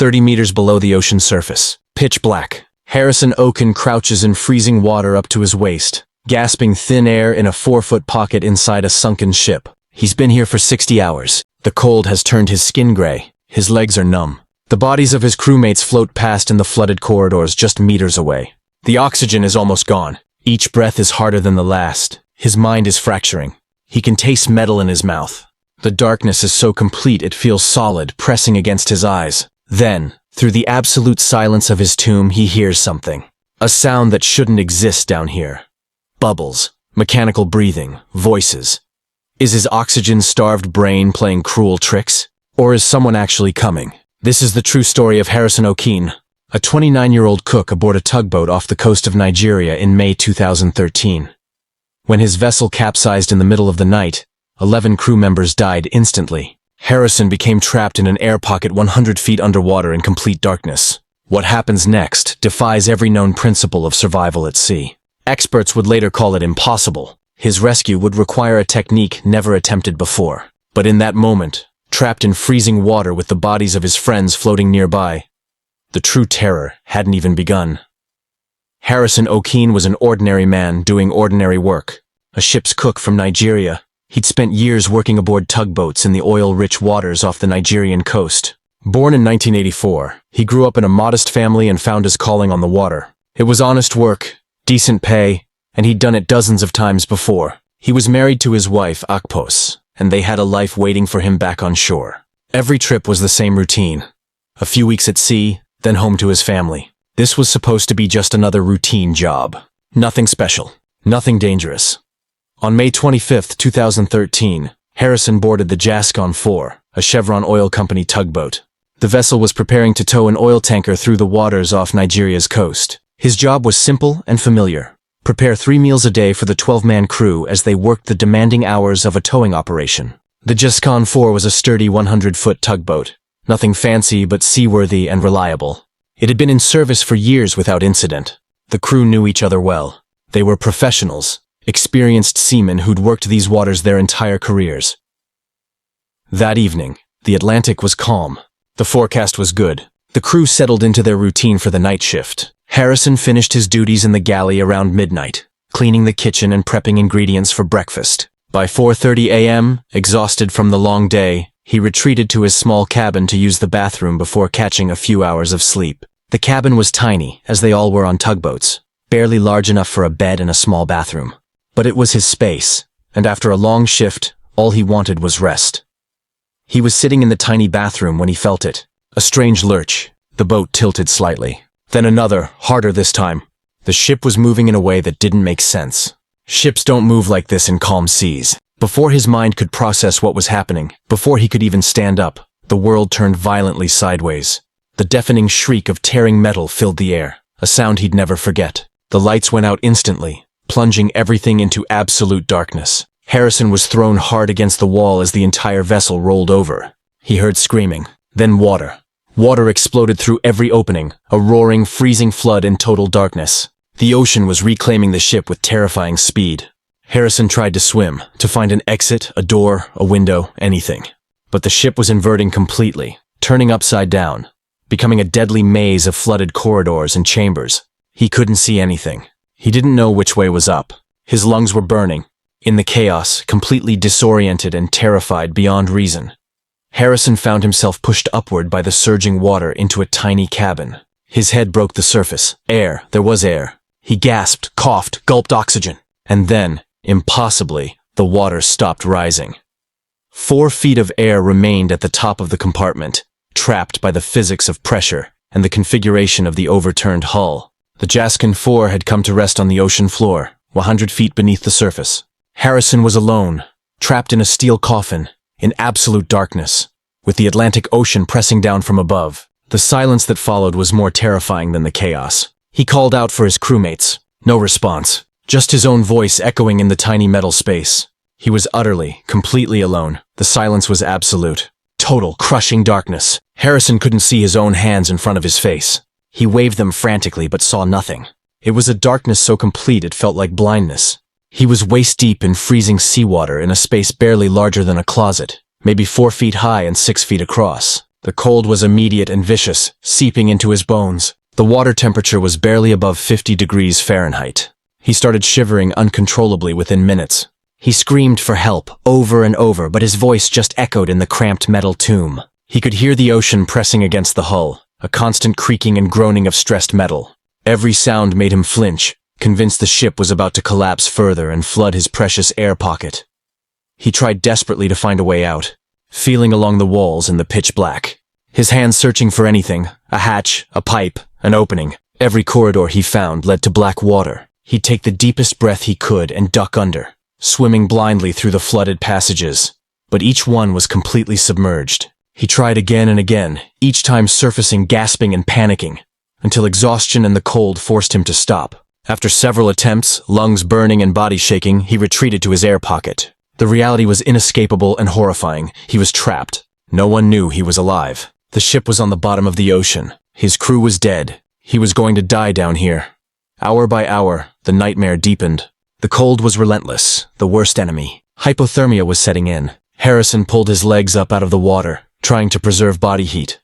30 meters below the ocean surface. Pitch black. Harrison Oken crouches in freezing water up to his waist, gasping thin air in a 4-foot pocket inside a sunken ship. He's been here for 60 hours. The cold has turned his skin gray. His legs are numb. The bodies of his crewmates float past in the flooded corridors just meters away. The oxygen is almost gone. Each breath is harder than the last. His mind is fracturing. He can taste metal in his mouth. The darkness is so complete it feels solid, pressing against his eyes. Then, through the absolute silence of his tomb, he hears something. A sound that shouldn't exist down here. Bubbles, mechanical breathing, voices. Is his oxygen-starved brain playing cruel tricks? Or is someone actually coming? This is the true story of Harrison Oken, a 29-year-old cook aboard a tugboat off the coast of Nigeria in May 2013. When his vessel capsized in the middle of the night, 11 crew members died instantly. Harrison became trapped in an air pocket 100 feet underwater in complete darkness. What happens next defies every known principle of survival at sea. Experts would later call it impossible. His rescue would require a technique never attempted before. But in that moment, trapped in freezing water with the bodies of his friends floating nearby, the true terror hadn't even begun. Harrison Oken was an ordinary man doing ordinary work. A ship's cook from Nigeria. He'd spent years working aboard tugboats in the oil-rich waters off the Nigerian coast. Born in 1984, he grew up in a modest family and found his calling on the water. It was honest work, decent pay, and he'd done it dozens of times before. He was married to his wife, Akpos, and they had a life waiting for him back on shore. Every trip was the same routine. A few weeks at sea, then home to his family. This was supposed to be just another routine job. Nothing special. Nothing dangerous. On May 25, 2013, Harrison boarded the Jascon 4, a Chevron Oil Company tugboat. The vessel was preparing to tow an oil tanker through the waters off Nigeria's coast. His job was simple and familiar. Prepare 3 meals a day for the 12-man crew as they worked the demanding hours of a towing operation. The Jascon 4 was a sturdy 100-foot tugboat. Nothing fancy but seaworthy and reliable. It had been in service for years without incident. The crew knew each other well. They were professionals. Experienced seamen who'd worked these waters their entire careers. That evening, the Atlantic was calm. The forecast was good. The crew settled into their routine for the night shift. Harrison finished his duties in the galley around midnight, cleaning the kitchen and prepping ingredients for breakfast. By 4:30 a.m., exhausted from the long day, he retreated to his small cabin to use the bathroom before catching a few hours of sleep. The cabin was tiny, as they all were on tugboats, barely large enough for a bed and a small bathroom. But it was his space, and after a long shift, all he wanted was rest. He was sitting in the tiny bathroom when he felt it. A strange lurch. The boat tilted slightly. Then another, harder this time. The ship was moving in a way that didn't make sense. Ships don't move like this in calm seas. Before his mind could process what was happening, before he could even stand up, the world turned violently sideways. The deafening shriek of tearing metal filled the air, a sound he'd never forget. The lights went out instantly, plunging everything into absolute darkness. Harrison was thrown hard against the wall as the entire vessel rolled over. He heard screaming, then water. Water exploded through every opening, a roaring, freezing flood in total darkness. The ocean was reclaiming the ship with terrifying speed. Harrison tried to swim, to find an exit, a door, a window, anything. But the ship was inverting completely, turning upside down, becoming a deadly maze of flooded corridors and chambers. He couldn't see anything. He didn't know which way was up. His lungs were burning. In the chaos, completely disoriented and terrified beyond reason, Harrison found himself pushed upward by the surging water into a tiny cabin. His head broke the surface. Air. There was air. He gasped, coughed, gulped oxygen. And then, impossibly, the water stopped rising. 4 feet of air remained at the top of the compartment, trapped by the physics of pressure and the configuration of the overturned hull. The Jascon 4 had come to rest on the ocean floor, 100 feet beneath the surface. Harrison was alone, trapped in a steel coffin, in absolute darkness, with the Atlantic Ocean pressing down from above. The silence that followed was more terrifying than the chaos. He called out for his crewmates. No response, just his own voice echoing in the tiny metal space. He was utterly, completely alone. The silence was absolute. Total, crushing darkness. Harrison couldn't see his own hands in front of his face. He waved them frantically but saw nothing. It was a darkness so complete it felt like blindness. He was waist-deep in freezing seawater in a space barely larger than a closet, maybe 4 feet high and 6 feet across. The cold was immediate and vicious, seeping into his bones. The water temperature was barely above 50 degrees Fahrenheit. He started shivering uncontrollably within minutes. He screamed for help over and over, but his voice just echoed in the cramped metal tomb. He could hear the ocean pressing against the hull, a constant creaking and groaning of stressed metal. Every sound made him flinch, convinced the ship was about to collapse further and flood his precious air pocket. He tried desperately to find a way out, feeling along the walls in the pitch black, his hands searching for anything, a hatch, a pipe, an opening. Every corridor he found led to black water. He'd take the deepest breath he could and duck under, swimming blindly through the flooded passages. But each one was completely submerged. He tried again and again, each time surfacing gasping and panicking, until exhaustion and the cold forced him to stop. After several attempts, lungs burning and body shaking, he retreated to his air pocket. The reality was inescapable and horrifying. He was trapped. No one knew he was alive. The ship was on the bottom of the ocean. His crew was dead. He was going to die down here. Hour by hour, the nightmare deepened. The cold was relentless, the worst enemy. Hypothermia was setting in. Harrison pulled his legs up out of the water, trying to preserve body heat.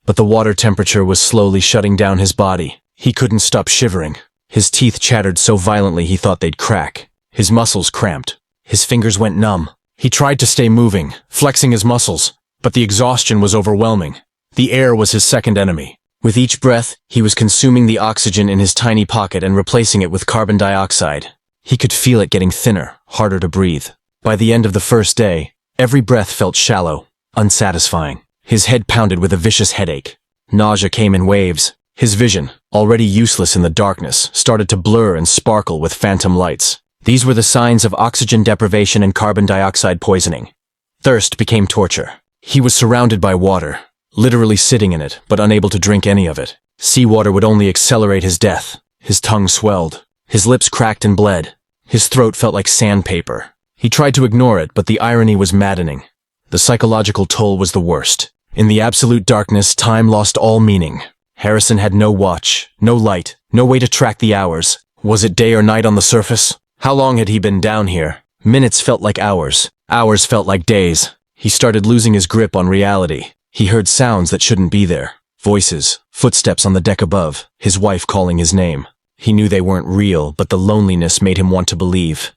But the water temperature was slowly shutting down his body. He couldn't stop shivering. His teeth chattered so violently he thought they'd crack. His muscles cramped. His fingers went numb. He tried to stay moving, flexing his muscles, but the exhaustion was overwhelming. The air was his second enemy. With each breath, he was consuming the oxygen in his tiny pocket and replacing it with carbon dioxide. He could feel it getting thinner, harder to breathe. By the end of the first day, every breath felt shallow, unsatisfying. His head pounded with a vicious headache. Nausea came in waves. His vision, already useless in the darkness, started to blur and sparkle with phantom lights. These were the signs of oxygen deprivation and carbon dioxide poisoning. Thirst became torture. He was surrounded by water, literally sitting in it, but unable to drink any of it. Seawater would only accelerate his death. His tongue swelled. His lips cracked and bled. His throat felt like sandpaper. He tried to ignore it, but the irony was maddening. The psychological toll was the worst. In the absolute darkness, time lost all meaning. Harrison had no watch, no light, no way to track the hours. Was it day or night on the surface? How long had he been down here? Minutes felt like hours. Hours felt like days. He started losing his grip on reality. He heard sounds that shouldn't be there. Voices, footsteps on the deck above, his wife calling his name. He knew they weren't real, but the loneliness made him want to believe.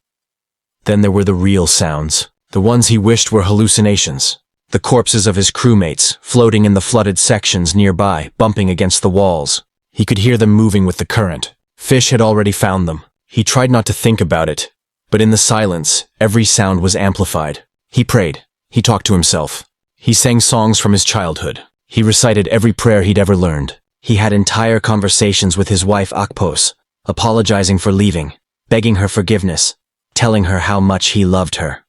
Then there were the real sounds, the ones he wished were hallucinations. The corpses of his crewmates, floating in the flooded sections nearby, bumping against the walls. He could hear them moving with the current. Fish had already found them. He tried not to think about it, but in the silence, every sound was amplified. He prayed. He talked to himself. He sang songs from his childhood. He recited every prayer he'd ever learned. He had entire conversations with his wife Akpos, apologizing for leaving, begging her forgiveness, telling her how much he loved her.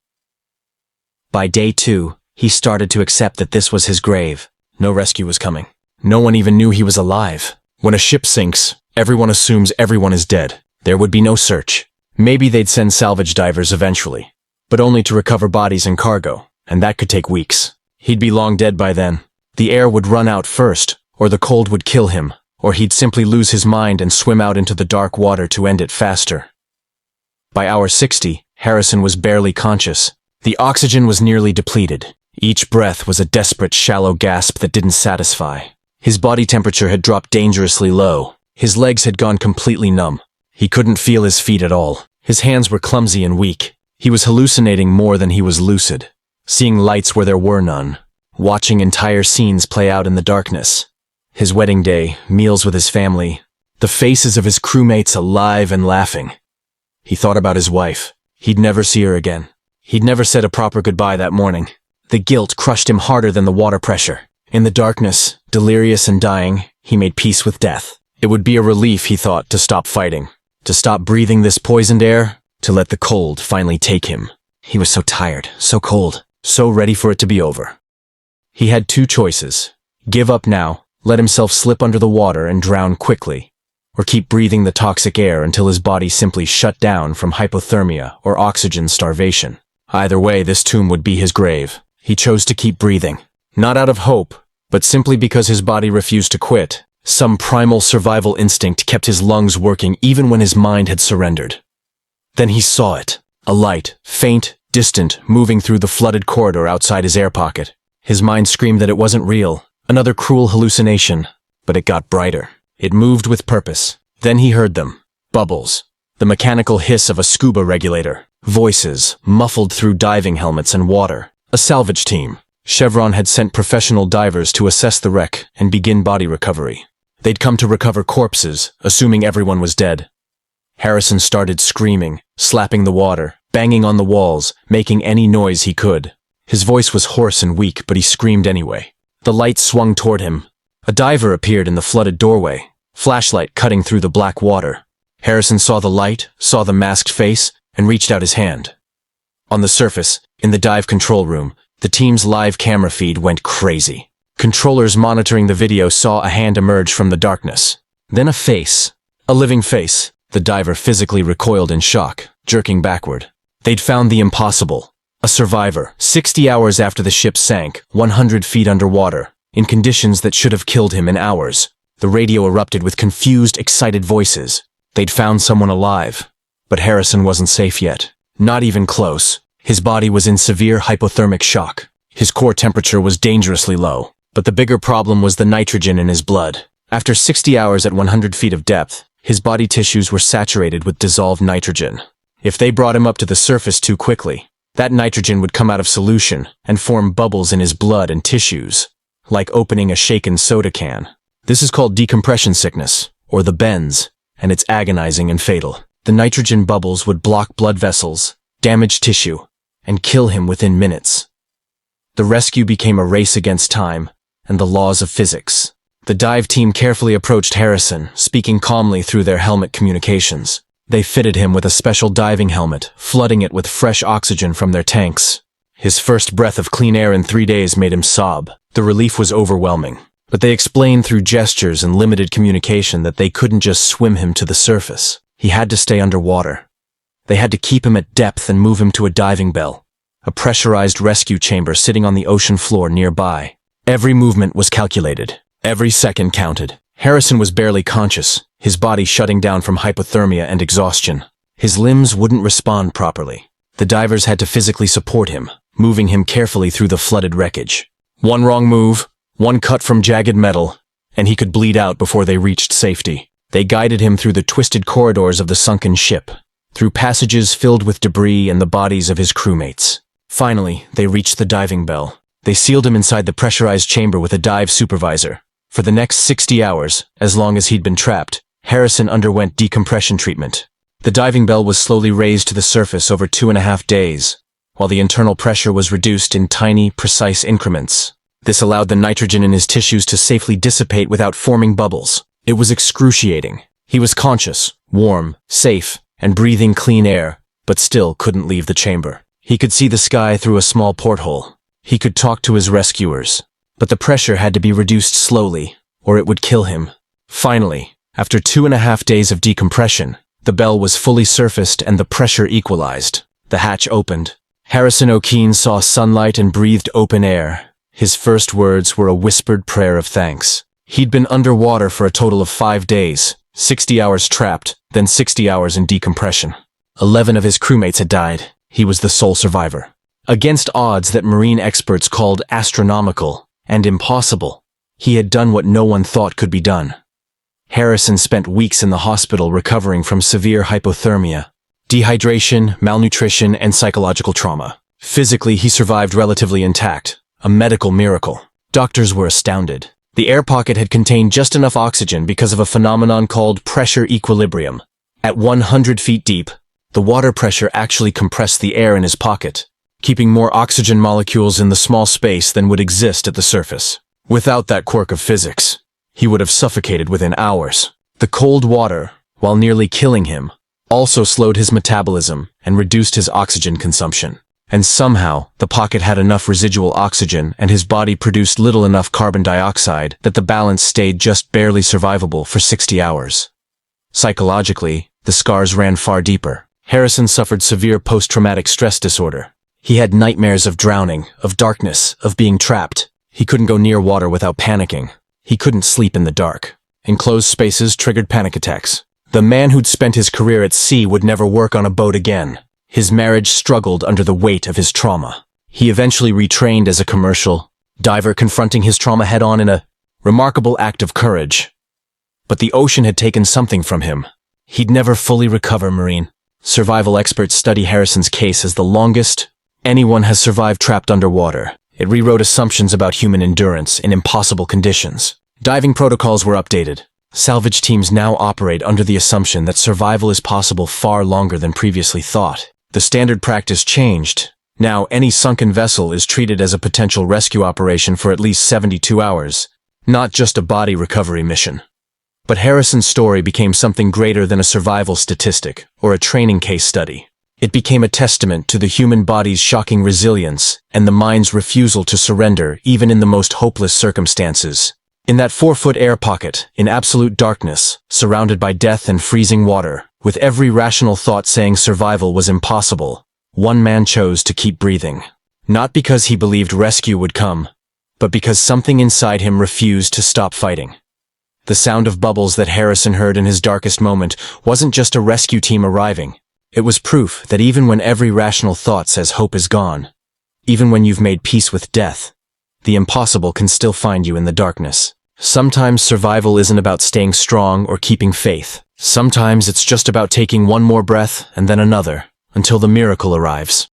By day 2, he started to accept that this was his grave. No rescue was coming. No one even knew he was alive. When a ship sinks, everyone assumes everyone is dead. There would be no search. Maybe they'd send salvage divers eventually, but only to recover bodies and cargo, and that could take weeks. He'd be long dead by then. The air would run out first, or the cold would kill him, or he'd simply lose his mind and swim out into the dark water to end it faster. By hour 60, Harrison was barely conscious. The oxygen was nearly depleted. Each breath was a desperate, shallow gasp that didn't satisfy. His body temperature had dropped dangerously low. His legs had gone completely numb. He couldn't feel his feet at all. His hands were clumsy and weak. He was hallucinating more than he was lucid, seeing lights where there were none, watching entire scenes play out in the darkness. His wedding day, meals with his family, the faces of his crewmates alive and laughing. He thought about his wife. He'd never see her again. He'd never said a proper goodbye that morning. The guilt crushed him harder than the water pressure. In the darkness, delirious and dying, he made peace with death. It would be a relief, he thought, to stop fighting, to stop breathing this poisoned air, to let the cold finally take him. He was so tired, so cold, so ready for it to be over. He had two choices: give up now, let himself slip under the water and drown quickly, or keep breathing the toxic air until his body simply shut down from hypothermia or oxygen starvation. Either way, this tomb would be his grave. He chose to keep breathing, not out of hope, but simply because his body refused to quit. Some primal survival instinct kept his lungs working even when his mind had surrendered. Then he saw it, a light, faint, distant, moving through the flooded corridor outside his air pocket. His mind screamed that it wasn't real, Another cruel hallucination, but it got brighter. It moved with purpose. Then he heard them. Bubbles. The mechanical hiss of a scuba regulator. Voices, muffled through diving helmets and water. A salvage team. Chevron had sent professional divers to assess the wreck and begin body recovery. They'd come to recover corpses, assuming everyone was dead. Harrison started screaming, slapping the water, banging on the walls, making any noise he could. His voice was hoarse and weak, but he screamed anyway. The light swung toward him. A diver appeared in the flooded doorway, flashlight cutting through the black water. Harrison saw the light, saw the masked face, and reached out his hand. On the surface, in the dive control room, the team's live camera feed went crazy. Controllers monitoring the video saw a hand emerge from the darkness. Then a face. A living face. The diver physically recoiled in shock, jerking backward. They'd found the impossible. A survivor, 60 hours after the ship sank, 100 feet underwater, in conditions that should have killed him in hours. The radio erupted with confused, excited voices. They'd found someone alive. But Harrison wasn't safe yet. Not even close. His body was in severe hypothermic shock. His core temperature was dangerously low. But the bigger problem was the nitrogen in his blood. After 60 hours at 100 feet of depth, his body tissues were saturated with dissolved nitrogen. If they brought him up to the surface too quickly, that nitrogen would come out of solution and form bubbles in his blood and tissues, like opening a shaken soda can. This is called decompression sickness, or the bends, and it's agonizing and fatal. The nitrogen bubbles would block blood vessels, damage tissue, and kill him within minutes. The rescue became a race against time and the laws of physics. The dive team carefully approached Harrison, speaking calmly through their helmet communications. They fitted him with a special diving helmet, flooding it with fresh oxygen from their tanks. His first breath of clean air in 3 days made him sob. The relief was overwhelming. But they explained through gestures and limited communication that they couldn't just swim him to the surface. He had to stay underwater. They had to keep him at depth and move him to a diving bell, a pressurized rescue chamber sitting on the ocean floor nearby. Every movement was calculated. Every second counted. Harrison was barely conscious, his body shutting down from hypothermia and exhaustion. His limbs wouldn't respond properly. The divers had to physically support him, moving him carefully through the flooded wreckage. One wrong move, one cut from jagged metal, and he could bleed out before they reached safety. They guided him through the twisted corridors of the sunken ship, through passages filled with debris and the bodies of his crewmates. Finally, they reached the diving bell. They sealed him inside the pressurized chamber with a dive supervisor. For the next 60 hours, as long as he'd been trapped, Harrison underwent decompression treatment. The diving bell was slowly raised to the surface over 2.5 days, while the internal pressure was reduced in tiny, precise increments. This allowed the nitrogen in his tissues to safely dissipate without forming bubbles. It was excruciating. He was conscious, warm, safe, and breathing clean air, but still couldn't leave the chamber. He could see the sky through a small porthole. He could talk to his rescuers, but the pressure had to be reduced slowly, or it would kill him. Finally, after 2.5 days of decompression, the bell was fully surfaced and the pressure equalized. The hatch opened. Harrison O'Keefe saw sunlight and breathed open air. His first words were a whispered prayer of thanks. He'd been underwater for a total of 5 days, 60 hours trapped, then 60 hours in decompression. 11 of his crewmates had died. He was the sole survivor. Against odds that marine experts called astronomical and impossible, he had done what no one thought could be done. Harrison spent weeks in the hospital recovering from severe hypothermia, dehydration, malnutrition, and psychological trauma. Physically, he survived relatively intact, a medical miracle. Doctors were astounded. The air pocket had contained just enough oxygen because of a phenomenon called pressure equilibrium. At 100 feet deep, the water pressure actually compressed the air in his pocket, keeping more oxygen molecules in the small space than would exist at the surface. Without that quirk of physics, he would have suffocated within hours. The cold water, while nearly killing him, also slowed his metabolism and reduced his oxygen consumption. And somehow, the pocket had enough residual oxygen and his body produced little enough carbon dioxide that the balance stayed just barely survivable for 60 hours. Psychologically, the scars ran far deeper. Harrison suffered severe post-traumatic stress disorder. He had nightmares of drowning, of darkness, of being trapped. He couldn't go near water without panicking. He couldn't sleep in the dark. Enclosed spaces triggered panic attacks. The man who'd spent his career at sea would never work on a boat again. His marriage struggled under the weight of his trauma. He eventually retrained as a commercial, diver confronting his trauma head-on in a remarkable act of courage. But the ocean had taken something from him. He'd never fully recover, Marine. Survival experts study Harrison's case as the longest anyone has survived trapped underwater. It rewrote assumptions about human endurance in impossible conditions. Diving protocols were updated. Salvage teams now operate under the assumption that survival is possible far longer than previously thought. The standard practice changed. Now, any sunken vessel is treated as a potential rescue operation for at least 72 hours, not just a body recovery mission. But Harrison's story became something greater than a survival statistic or a training case study. It became a testament to the human body's shocking resilience and the mind's refusal to surrender even in the most hopeless circumstances. In that 4-foot air pocket, in absolute darkness, surrounded by death and freezing water, with every rational thought saying survival was impossible, one man chose to keep breathing. Not because he believed rescue would come, but because something inside him refused to stop fighting. The sound of bubbles that Harrison heard in his darkest moment wasn't just a rescue team arriving. It was proof that even when every rational thought says hope is gone, even when you've made peace with death, the impossible can still find you in the darkness. Sometimes survival isn't about staying strong or keeping faith. Sometimes it's just about taking one more breath and then another, until the miracle arrives.